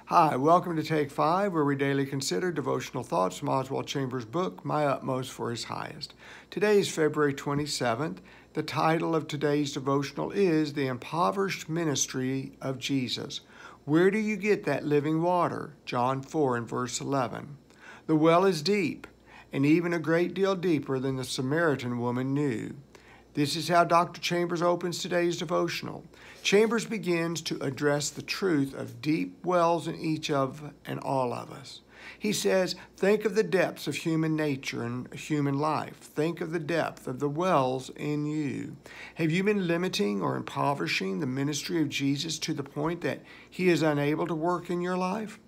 Hi, welcome to Take 5, where we daily consider devotional thoughts from Oswald Chambers' book, My Utmost for His Highest. Today is February 27th. The title of today's devotional is The Impoverished Ministry of Jesus. Where do you get that living water? John 4 and verse 11. The well is deep, and even a great deal deeper than the Samaritan woman knew. This is how Dr. Chambers opens today's devotional. Chambers begins to address the truth of deep wells in each of and all of us. He says, think of the depths of human nature and human life. Think of the depth of the wells in you. Have you been limiting or impoverishing the ministry of Jesus to the point that he is unable to work in your life?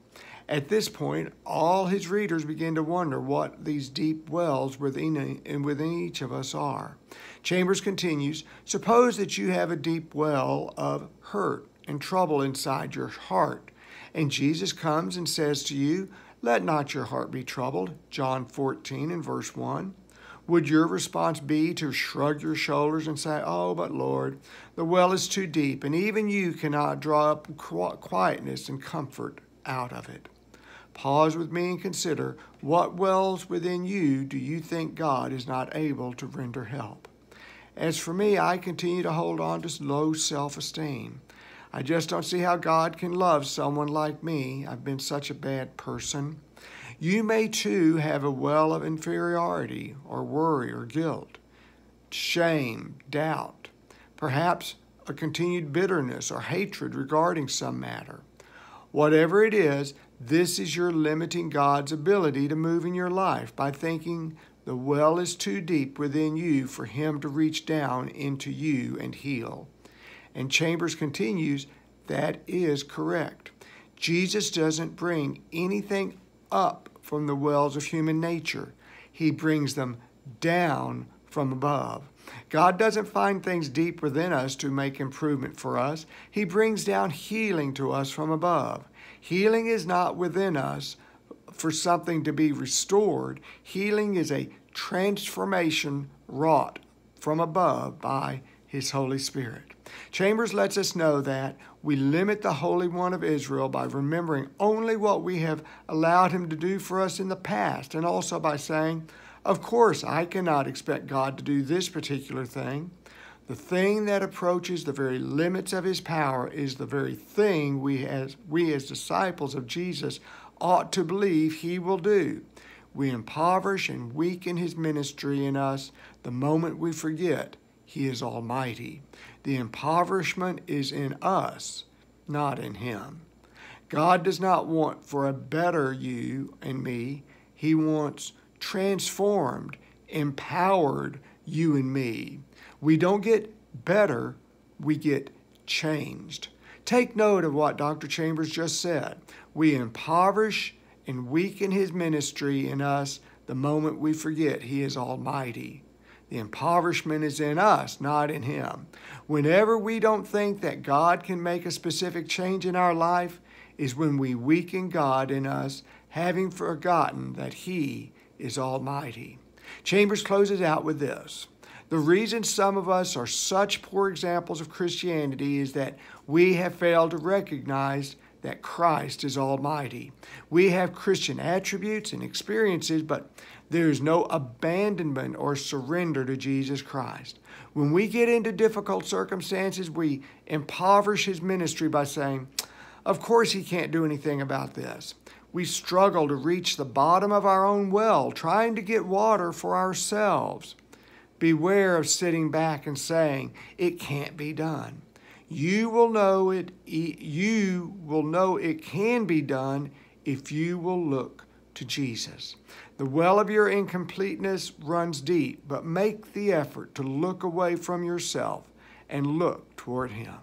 At this point, all his readers begin to wonder what these deep wells within each of us are. Chambers continues, suppose that you have a deep well of hurt and trouble inside your heart, and Jesus comes and says to you, let not your heart be troubled, John 14 and verse 1. Would your response be to shrug your shoulders and say, oh, but Lord, the well is too deep, and even you cannot draw up quietness and comfort out of it? Pause with me and consider, what wells within you do you think God is not able to render help? As for me, I continue to hold on to low self-esteem. I just don't see how God can love someone like me. I've been such a bad person. You may too have a well of inferiority or worry or guilt, shame, doubt, perhaps a continued bitterness or hatred regarding some matter. Whatever it is, this is your limiting God's ability to move in your life by thinking the well is too deep within you for him to reach down into you and heal. And Chambers continues, that is correct. Jesus doesn't bring anything up from the wells of human nature. He brings them down from above. God doesn't find things deep within us to make improvement for us. He brings down healing to us from above. Healing is not within us for something to be restored. Healing is a transformation wrought from above by His Holy Spirit. Chambers lets us know that we limit the Holy One of Israel by remembering only what we have allowed Him to do for us in the past, and also by saying, of course, I cannot expect God to do this particular thing. The thing that approaches the very limits of His power is the very thing we as disciples of Jesus ought to believe He will do. We impoverish and weaken His ministry in us the moment we forget He is almighty. The impoverishment is in us, not in Him. God does not want for a better you and me. He wants transformed, empowered you and me. We don't get better, we get changed. Take note of what Dr. Chambers just said. We impoverish and weaken His ministry in us the moment we forget He is almighty. The impoverishment is in us, not in Him. Whenever we don't think that God can make a specific change in our life is when we weaken God in us, having forgotten that He is almighty. Chambers closes out with this. The reason some of us are such poor examples of Christianity is that we have failed to recognize that Christ is almighty. We have Christian attributes and experiences, but there is no abandonment or surrender to Jesus Christ. When we get into difficult circumstances, we impoverish His ministry by saying, of course He can't do anything about this. We struggle to reach the bottom of our own well, trying to get water for ourselves. Beware of sitting back and saying, it can't be done. You will know it can be done if you will look to Jesus. The well of your incompleteness runs deep, but make the effort to look away from yourself and look toward Him.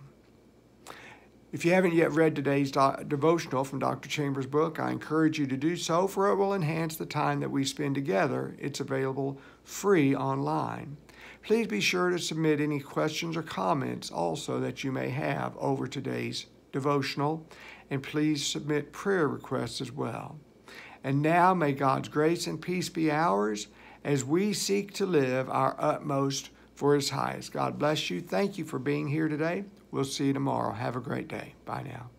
If you haven't yet read today's devotional from Dr. Chambers' book, I encourage you to do so, for it will enhance the time that we spend together. It's available free online. Please be sure to submit any questions or comments also that you may have over today's devotional, and please submit prayer requests as well. And now may God's grace and peace be ours as we seek to live our utmost for His highest. God bless you. Thank you for being here today. We'll see you tomorrow. Have a great day. Bye now.